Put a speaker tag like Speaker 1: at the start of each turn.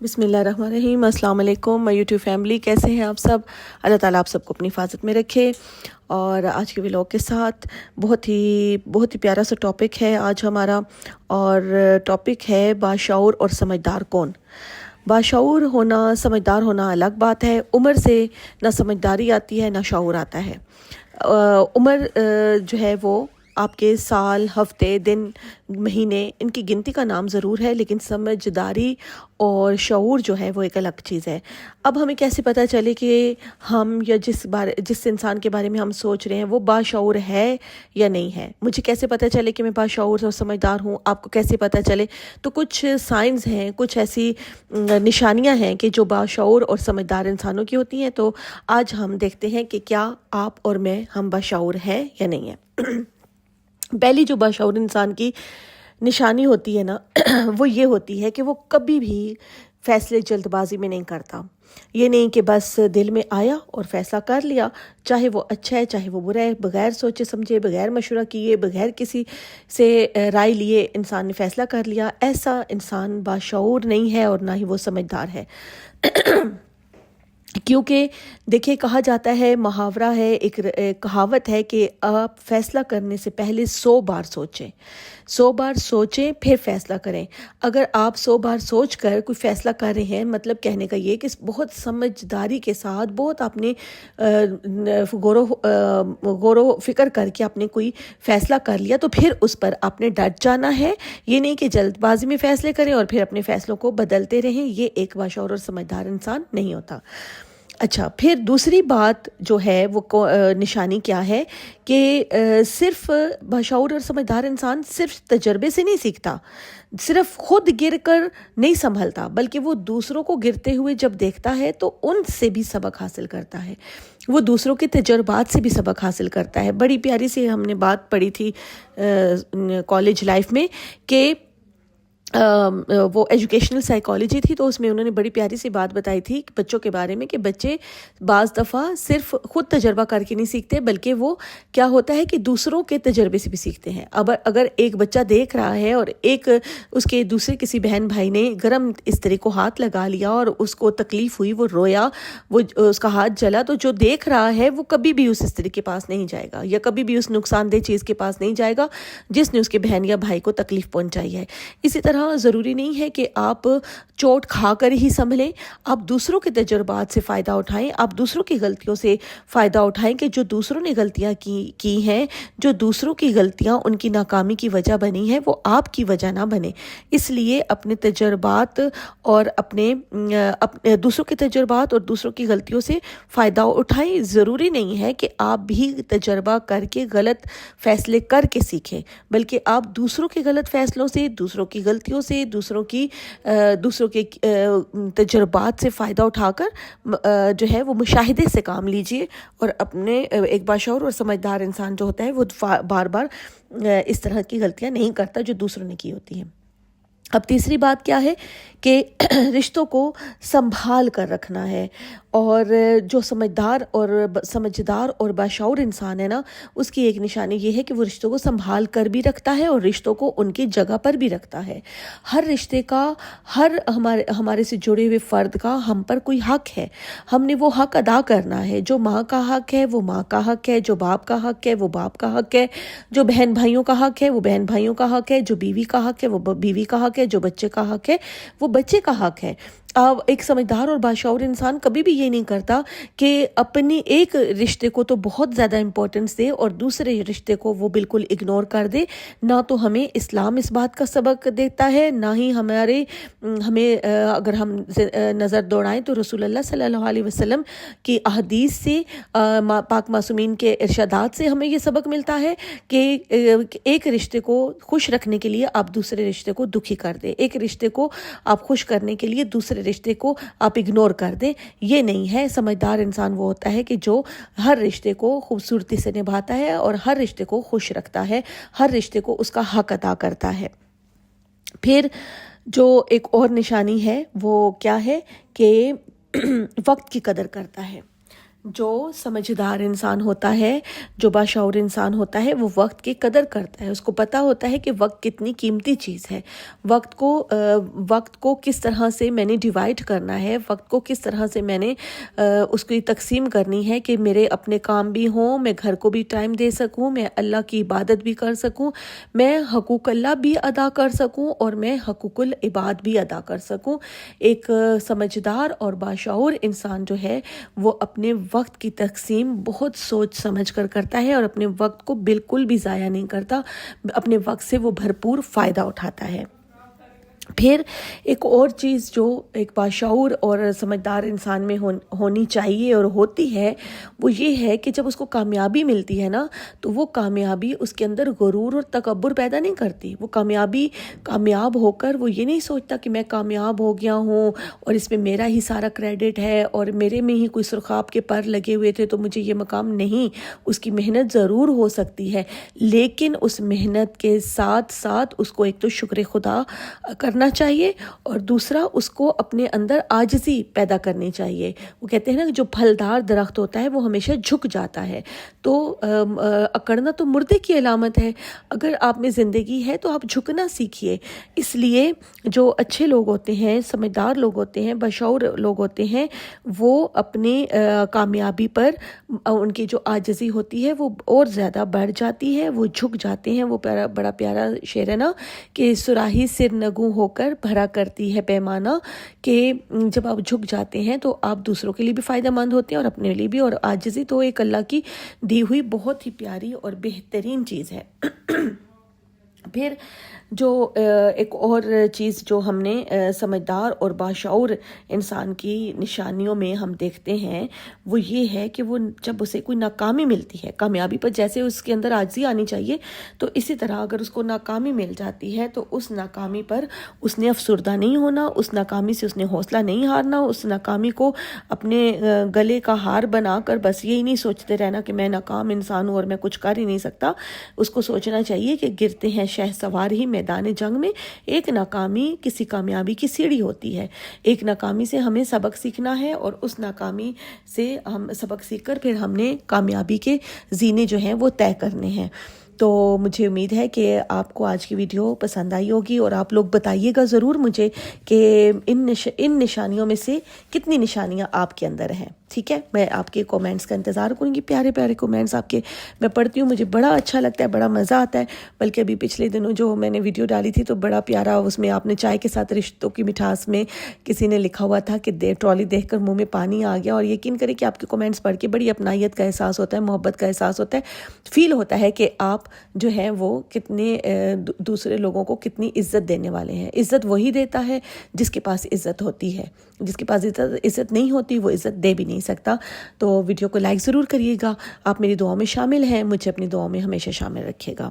Speaker 1: بسم اللہ الرحمن الرحیم۔ السلام علیکم مائی یوٹیوب فیملی، کیسے ہیں آپ سب؟ اللہ تعالیٰ آپ سب کو اپنی حفاظت میں رکھے۔ اور آج کے ولاگ کے ساتھ بہت ہی پیارا سا ٹاپک ہے آج ہمارا، اور ٹاپک ہے باشعور اور سمجھدار کون۔ باشعور ہونا، سمجھدار ہونا الگ بات ہے۔ عمر سے نہ سمجھداری آتی ہے نہ شعور آتا ہے۔ عمر جو ہے وہ آپ کے سال، ہفتے، دن، مہینے، ان کی گنتی کا نام ضرور ہے، لیکن سمجھداری اور شعور جو ہے وہ ایک الگ چیز ہے۔ اب ہمیں کیسے پتہ چلے کہ ہم یا جس انسان کے بارے میں ہم سوچ رہے ہیں وہ باشعور ہے یا نہیں ہے؟ مجھے کیسے پتہ چلے کہ میں باشعور اور سمجھدار ہوں؟ آپ کو کیسے پتہ چلے؟ تو کچھ سائنز ہیں، کچھ ایسی نشانیاں ہیں کہ جو باشعور اور سمجھدار انسانوں کی ہوتی ہیں۔ تو آج ہم دیکھتے ہیں کہ کیا آپ اور میں ہم باشعور ہیں یا نہیں ہیں۔ پہلی جو باشعور انسان کی نشانی ہوتی ہے نا وہ یہ ہوتی ہے کہ وہ کبھی بھی فیصلے جلد بازی میں نہیں کرتا۔ یہ نہیں کہ بس دل میں آیا اور فیصلہ کر لیا، چاہے وہ اچھا ہے چاہے وہ برا ہے، بغیر سوچے سمجھے، بغیر مشورہ کیے، بغیر کسی سے رائے لیے انسان نے فیصلہ کر لیا۔ ایسا انسان باشعور نہیں ہے اور نہ ہی وہ سمجھدار ہے۔ کیونکہ دیکھیں، کہا جاتا ہے، محاورہ ہے، ایک کہاوت ہے کہ آپ فیصلہ کرنے سے پہلے 100 بار سوچیں، 100 بار سوچیں پھر فیصلہ کریں۔ اگر آپ 100 بار سوچ کر کوئی فیصلہ کر رہے ہیں، مطلب کہنے کا یہ کہ بہت سمجھداری کے ساتھ، بہت آپ نے غور و فکر کر کے آپ نے کوئی فیصلہ کر لیا، تو پھر اس پر آپ نے ڈٹ جانا ہے۔ یہ نہیں کہ جلد بازی میں فیصلے کریں اور پھر اپنے فیصلوں کو بدلتے رہیں۔ یہ ایک باشعور اور سمجھدار انسان نہیں ہوتا۔ اچھا، پھر دوسری بات جو ہے وہ نشانی کیا ہے کہ صرف باشعور اور سمجھدار انسان صرف تجربے سے نہیں سیکھتا، صرف خود گر کر نہیں سنبھلتا، بلکہ وہ دوسروں کو گرتے ہوئے جب دیکھتا ہے تو ان سے بھی سبق حاصل کرتا ہے، وہ دوسروں کے تجربات سے بھی سبق حاصل کرتا ہے۔ بڑی پیاری سی ہم نے بات پڑھی تھی کالج لائف میں کہ وہ ایجوکیشنل سائیکالوجی تھی، تو اس میں انہوں نے بڑی پیاری سی بات بتائی تھی بچوں کے بارے میں کہ بچے بعض دفعہ صرف خود تجربہ کر کے نہیں سیکھتے، بلکہ وہ کیا ہوتا ہے کہ دوسروں کے تجربے سے بھی سیکھتے ہیں۔ اب اگر ایک بچہ دیکھ رہا ہے اور اس کے دوسرے کسی بہن بھائی نے گرم استری کو ہاتھ لگا لیا اور اس کو تکلیف ہوئی، وہ رویا، وہ اس کا ہاتھ جلا، تو جو دیکھ رہا ہے وہ کبھی بھی اس استری کے پاس نہیں جائے گا یا کبھی بھی اس نقصان دہ چیز کے پاس نہیں جائے گا جس نے اس کے بہن یا بھائی کو تکلیف پہنچائی ہے۔ اسی طرح ضروری نہیں ہے کہ آپ چوٹ کھا کر ہی سنبھلیں، آپ دوسروں کے تجربات سے فائدہ اٹھائیں، آپ دوسروں کی غلطیوں سے فائدہ اٹھائیں کہ جو دوسروں نے غلطیاں کی ہیں، جو دوسروں کی غلطیاں ان کی ناکامی کی وجہ بنی ہیں، وہ آپ کی وجہ نہ بنے۔ اس لیے اپنے تجربات اور اپنے دوسروں کے تجربات اور دوسروں کی غلطیوں سے فائدہ اٹھائیں۔ ضروری نہیں ہے کہ آپ بھی تجربہ کر کے غلط فیصلے کر کے سیکھیں، بلکہ آپ دوسروں کے غلط فیصلوں سے، دوسروں کی غلطیوں سے، دوسروں کے تجربات سے فائدہ اٹھا کر جو ہے وہ مشاہدے سے کام لیجئے، اور اپنے ایک باشعور اور سمجھدار انسان جو ہوتا ہے وہ بار بار اس طرح کی غلطیاں نہیں کرتا جو دوسروں نے کی ہوتی ہیں۔ اب تیسری بات کیا ہے کہ رشتوں کو سنبھال کر رکھنا ہے، اور جو سمجھدار اور باشعور انسان ہے نا، اس کی ایک نشانی یہ ہے کہ وہ رشتوں کو سنبھال کر بھی رکھتا ہے اور رشتوں کو ان کی جگہ پر بھی رکھتا ہے۔ ہر رشتے کا، ہر ہمارے سے جڑے ہوئے فرد کا ہم پر کوئی حق ہے، ہم نے وہ حق ادا کرنا ہے۔ جو ماں کا حق ہے وہ ماں کا حق ہے، جو باپ کا حق ہے وہ باپ کا حق ہے، جو بہن بھائیوں کا حق ہے وہ بہن بھائیوں کا حق ہے، جو بیوی کا حق ہے وہ بیوی کا حق ہے، جو بچے کا حق ہے وہ بچے کا حق ہے۔ اب ایک سمجھدار اور باشعور انسان کبھی بھی یہ نہیں کرتا کہ اپنی ایک رشتے کو تو بہت زیادہ امپورٹنس دے اور دوسرے رشتے کو وہ بالکل اگنور کر دے۔ نہ تو ہمیں اسلام اس بات کا سبق دیتا ہے، نہ ہی ہمیں اگر ہم نظر دوڑائیں تو رسول اللہ صلی اللہ علیہ وسلم کی احادیث سے، پاک معصومین کے ارشادات سے ہمیں یہ سبق ملتا ہے کہ ایک رشتے کو خوش رکھنے کے لیے آپ دوسرے رشتے کو دکھی کر دیں، ایک رشتے کو آپ خوش کرنے کے لیے دوسرے رشتے کو آپ اگنور کر دیں۔ یہ نہیں ہے۔ سمجھدار انسان وہ ہوتا ہے کہ جو ہر رشتے کو خوبصورتی سے نبھاتا ہے اور ہر رشتے کو خوش رکھتا ہے، ہر رشتے کو اس کا حق ادا کرتا ہے۔ پھر جو ایک اور نشانی ہے وہ کیا ہے کہ وقت کی قدر کرتا ہے۔ جو سمجھدار انسان ہوتا ہے، جو باشعور انسان ہوتا ہے، وہ وقت کی قدر کرتا ہے. اس کو پتہ ہوتا ہے کہ وقت کتنی قیمتی چیز ہے. وقت کو کس طرح سے میں نے ڈیوائڈ کرنا ہے، وقت کو کس طرح سے میں نے اس کی تقسیم کرنی ہے کہ میرے اپنے کام بھی ہوں، میں گھر کو بھی ٹائم دے سکوں، میں اللہ کی عبادت بھی کر سکوں، میں حقوق اللہ بھی ادا کر سکوں اور میں حقوق العباد بھی ادا کر سکوں. ایک سمجھدار اور باشعور انسان جو ہے وہ اپنے وقت کی تقسیم بہت سوچ سمجھ کر کرتا ہے اور اپنے وقت کو بالکل بھی ضائع نہیں کرتا، اپنے وقت سے وہ بھرپور فائدہ اٹھاتا ہے. پھر ایک اور چیز جو ایک باشعور اور سمجھدار انسان میں ہونی چاہیے اور ہوتی ہے، وہ یہ ہے کہ جب اس کو کامیابی ملتی ہے نا، تو وہ کامیابی اس کے اندر غرور اور تکبر پیدا نہیں کرتی. وہ کامیاب ہو کر وہ یہ نہیں سوچتا کہ میں کامیاب ہو گیا ہوں اور اس میں میرا ہی سارا کریڈٹ ہے اور میرے میں ہی کوئی سرخاب کے پر لگے ہوئے تھے تو مجھے یہ مقام نہیں. اس کی محنت ضرور ہو سکتی ہے، لیکن اس محنت کے ساتھ ساتھ اس کو ایک تو شکر خدا کرنا چاہیے اور دوسرا اس کو اپنے اندر عاجزی پیدا کرنی چاہیے. وہ کہتے ہیں نا جو پھلدار درخت ہوتا ہے وہ ہمیشہ جھک جاتا ہے، تو اکڑنا تو مردے کی علامت ہے. اگر آپ میں زندگی ہے تو آپ جھکنا سیکھیے. اس لیے جو اچھے لوگ ہوتے ہیں، سمجھدار لوگ ہوتے ہیں، بشعور لوگ ہوتے ہیں، وہ اپنی کامیابی پر ان کی جو عاجزی ہوتی ہے وہ اور زیادہ بڑھ جاتی ہے، وہ جھک جاتے ہیں. وہ بڑا پیارا شعر ہے نا کہ صراحی سر نگوں ہو کر بھرا کرتی ہے پیمانہ، کہ جب آپ جھک جاتے ہیں تو آپ دوسروں کے لیے بھی فائدہ مند ہوتے ہیں اور اپنے لیے بھی. اور عاجزی تو ایک اللہ کی دی ہوئی بہت ہی پیاری اور بہترین چیز ہے. پھر جو ایک اور چیز جو ہم نے سمجھدار اور باشعور انسان کی نشانیوں میں ہم دیکھتے ہیں وہ یہ ہے کہ وہ جب اسے کوئی ناکامی ملتی ہے، کامیابی پر جیسے اس کے اندر عاجزی آنی چاہیے، تو اسی طرح اگر اس کو ناکامی مل جاتی ہے تو اس ناکامی پر اس نے افسردہ نہیں ہونا، اس ناکامی سے اس نے حوصلہ نہیں ہارنا، اس ناکامی کو اپنے گلے کا ہار بنا کر بس یہی نہیں سوچتے رہنا کہ میں ناکام انسان ہوں اور میں کچھ کر ہی نہیں سکتا. اس کو سوچنا چاہیے کہ گرتے ہیں شہ سوار ہی میدان جنگ میں. ایک ناکامی کسی کامیابی کی سیڑھی ہوتی ہے. ایک ناکامی سے ہمیں سبق سیکھنا ہے اور اس ناکامی سے ہم سبق سیکھ کر پھر ہم نے کامیابی کے زینے جو ہیں وہ طے کرنے ہیں. تو مجھے امید ہے کہ آپ کو آج کی ویڈیو پسند آئی ہوگی اور آپ لوگ بتائیے گا ضرور مجھے کہ ان نشانیوں میں سے کتنی نشانیاں آپ کے اندر ہیں. ٹھیک ہے، میں آپ کے کومنٹس کا انتظار کروں گی. پیارے پیارے کومنٹس آپ کے میں پڑھتی ہوں، مجھے بڑا اچھا لگتا ہے، بڑا مزہ آتا ہے. بلکہ ابھی پچھلے دنوں جو میں نے ویڈیو ڈالی تھی تو بڑا پیارا اس میں آپ نے چائے کے ساتھ رشتوں کی مٹھاس میں کسی نے لکھا ہوا تھا کہ ٹرالی دیکھ کر منہ میں پانی آ گیا. اور یقین کریں کہ آپ کے کومنٹس پڑھ کے بڑی اپنائیت کا احساس ہوتا ہے، محبت کا احساس ہوتا ہے. فیل ہوتا ہے کہ آپ جو ہیں وہ کتنے دوسرے لوگوں کو کتنی عزت دینے والے ہیں. عزت وہی دیتا ہے جس کے پاس عزت ہوتی ہے. جس کے پاس عزت نہیں ہوتی وہ عزت دے بھی نہیں سکتا. تو ویڈیو کو لائک ضرور کریے گا. آپ میری دعاؤں میں شامل ہیں، مجھے اپنی دعاؤں میں ہمیشہ شامل رکھیے گا.